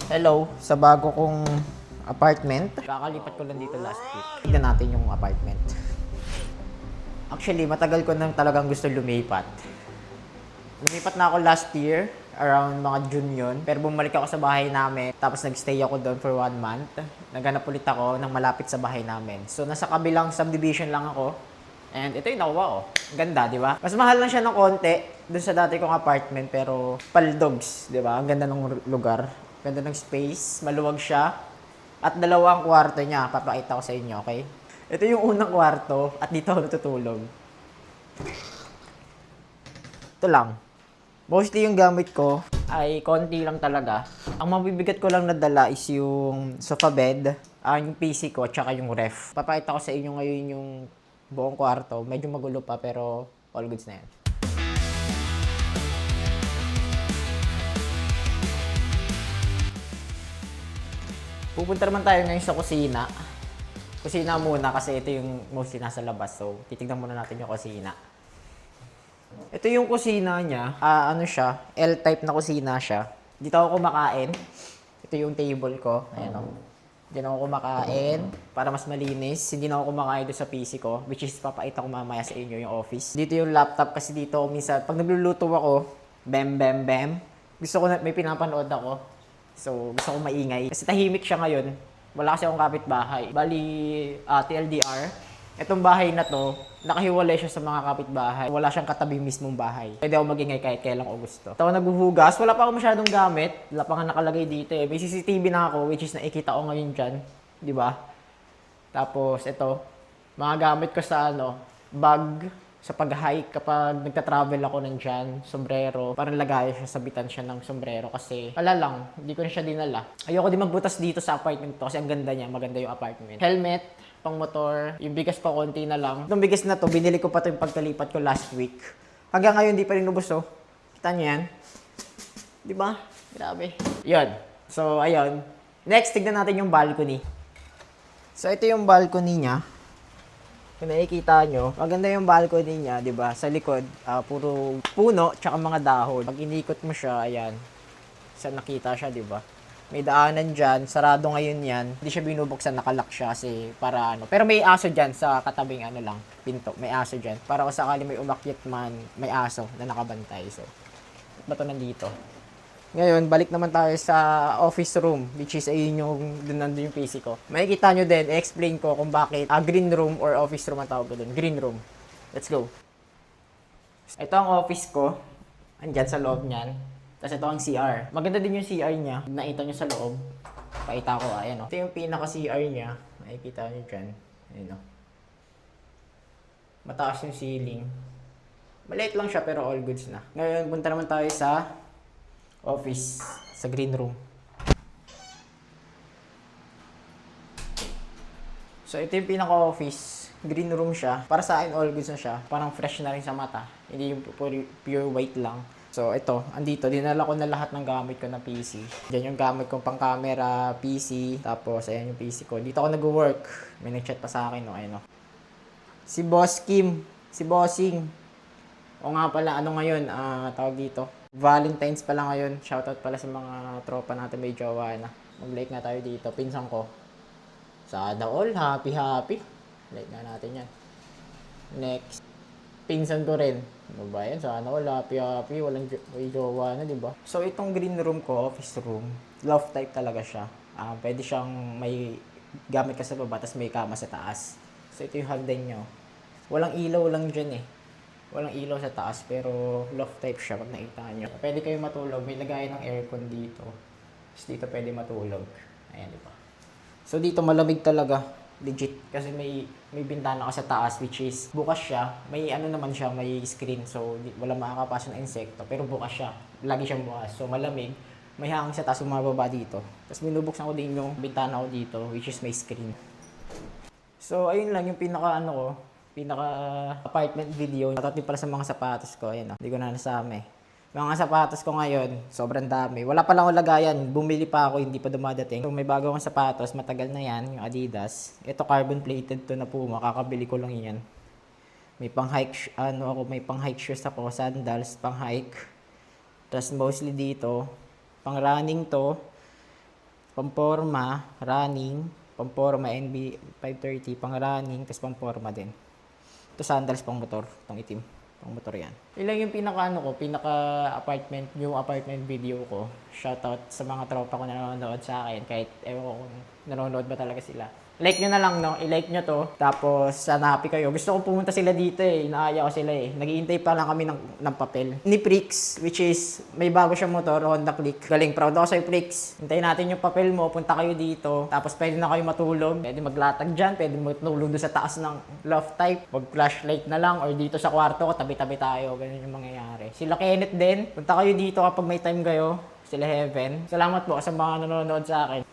Hello, sa bago kong apartment. Kakalipat ko lang dito last week. Tignan natin yung apartment. Actually, matagal ko nang talagang gusto lumipat. Lumipat na ako last year, around mga June yun. Pero bumalik ako sa bahay namin, tapos nagstay ako doon for 1 month. Naghanap ulit ako ng malapit sa bahay namin. So, nasa kabilang subdivision lang ako. And ito yung nakuha ko. Ganda, di ba? Mas mahal lang siya ng konti doon sa dati kong apartment, pero paldogs, di ba? Ang ganda ng lugar. Ganda ng space, maluwag siya. At dalawang kwarto niya, papakita ko sa inyo, okay? Ito yung unang kwarto at dito ako natutulog. Ito lang. Mostly yung gamit ko ay konti lang talaga. Ang mabibigat ko lang nadala is yung sofa bed, yung PC ko, tsaka yung ref. Papakita ko sa inyo ngayon yung buong kwarto. Medyo magulo pa pero all goods na yan. Pupunta naman tayo ngayon sa kusina. Kusina muna kasi ito yung mostly nasa labas. So, titignan muna natin yung kusina. Ito yung kusina niya. Ano siya? L-type na kusina siya. Dito ako kumakain. Ito yung table ko. Ayan o. Diyan ako kumakain para mas malinis. Hindi na ako kumakain doon sa PC ko. Which is papakita ko mamaya sa inyo yung office. Dito yung laptop kasi dito minsan pag nagluluto ako, bam. Gusto ko na may pinapanood ako. So, gusto ko maingay. Kasi tahimik siya ngayon. Wala kasi akong kapitbahay. Bali, TLDR. Itong bahay na to, nakahiwalay siya sa mga kapitbahay. Wala siyang katabi mismong bahay. Pwede ako magingay kahit kailang ko gusto. Ito ako naghuhugas. Wala pa ako masyadong gamit. Wala pa nga nakalagay dito eh. May CCTV na ako, which is nakikita ko ngayon dyan. Di ba? Tapos, ito. Mga gamit ko sa bag. Sa pag-hike, kapag nagta-travel ako nandyan, sombrero, parang lagay siya, sabitan siya ng sombrero kasi wala lang, hindi ko na siya dinala. Ayoko din magbutas dito sa apartment to kasi ang ganda niya, maganda yung apartment. Helmet, pang motor, yung bigas pa konti na lang. Itong bigas na to, binili ko pa to yung pagkalipat ko last week. Hanggang ngayon, di pa rin ubos oh. Kita niyo yan? Di ba? Grabe. Yun. So, ayun. Next, tignan natin yung balcony. So, ito yung balcony niya. Kung nakikita nyo, maganda yung balcony niya, di ba? Sa likod, puro puno, tsaka mga dahon. Pag inikot mo siya, ayan, sa nakita siya, di ba? May daanan dyan, sarado ngayon yan. Hindi siya binubuksan, nakalock siya kasi para Pero may aso dyan sa katabing pinto. May aso dyan. Para kung sakali may umakyat man, may aso na nakabantay. So, ba't ba ito nandito? Ngayon, balik naman tayo sa office room, which is ayun yung nandun yung PC ko. Makikita nyo din, explain ko kung bakit green room or office room ang tawag ko dun. Green room. Let's go. Ito ang office ko. Andyan sa loob niyan. Tapos ito ang CR. Maganda din yung CR niya. Nakita nyo sa loob. Pakita ko, ayan o. Ito yung pinaka-CR niya. Makikita nyo dyan. Ayan o. Mataas yung ceiling. Maliit lang siya pero all goods na. Ngayon, punta naman tayo sa office, sa green room. So, ito yung pinaka-office. Green room siya. Para sa akin, all goods na siya. Parang fresh na rin sa mata. Hindi yung pure white lang. So, ito. Andito. Dinala ko na lahat ng gamit ko na PC. Diyan yung gamit kong pang camera, PC. Tapos, ayan yung PC ko. Dito ako nag-work. May nag-chat pa sa akin, no? Ayun, no? Si Boss Kim. Si Bossing. O nga pala, ngayon? Tawag dito. Valentine's pala ngayon. Shoutout pala sa mga tropa natin may jowa na. Mag-like nga tayo dito. Pinsan ko. Sana all. Happy. Like nga natin yan. Next. Pinsan ko rin. Ano ba yan? Sana all. Happy. Walang may jowa na, diba? So, itong green room ko, office room, loft type talaga siya. Pwede siyang may gamit ka sa baba, tapos may kama sa taas. So, ito yung hagdan nyo. Walang ilaw lang dyan eh. Walang ilaw sa taas, pero loft type siya pag nakita nyo. Pwede kayo matulog. May lagayan ng aircon dito. Tapos dito pwede matulog. Ayan, di ba? So, dito malamig talaga. Legit. Kasi may bintana ka sa taas, which is bukas siya. May naman siya, may screen. So, wala makakapasok na insekto. Pero bukas siya. Lagi siyang bukas. So, malamig. May hangin sa taas, bumababa dito. Tapos, binubuksan ko din yung bintana ko dito, which is may screen. So, ayun lang yung pinaka apartment video. Shoutout din pala sa mga sapatos ko. Ayan, hindi ko na nasama eh. Mga sapatos ko ngayon, sobrang dami. Wala pa lang akong lagayan. Bumili pa ako, hindi pa dumadating. So, may bago akong sapatos, matagal na yan, yung Adidas. Ito carbon plated to na Puma, kakabili ko lang yan. May pang hike, may pang hike shoes ako, sandals, pang hike. Tapos mostly dito, pang running to. pamporma, running, pamporma NB 530, pang running, tapos pamporma din. Ito sandals pang motor, itong itim. Pang motor yan. Ilang yung pinaka new apartment video ko. Shoutout sa mga tropa ko na nanonood sa akin, kahit ewan ko kung nanonood ba talaga sila. Like nyo na lang, no? I-like nyo to. Tapos, sana happy kayo. Gusto ko pumunta sila dito eh. Inaaya ko sila eh. Naghihintay pa lang kami ng papel. Ni Prix, which is, may bago siyang motor, Honda Click. Galing, proud ako sa'yo, Prix. Hintayin natin yung papel mo, punta kayo dito. Tapos, pwede na kayo matulog. Pwede maglatag dyan, pwede matulog doon sa taas ng loft type. Mag-flashlight na lang, or dito sa kwarto ko, tabi-tabi tayo. Ganun yung mangyayari. Sila Kenneth din. Punta kayo dito kapag may time kayo. Sila Heaven. Salamat po sa mga nanonood sa akin.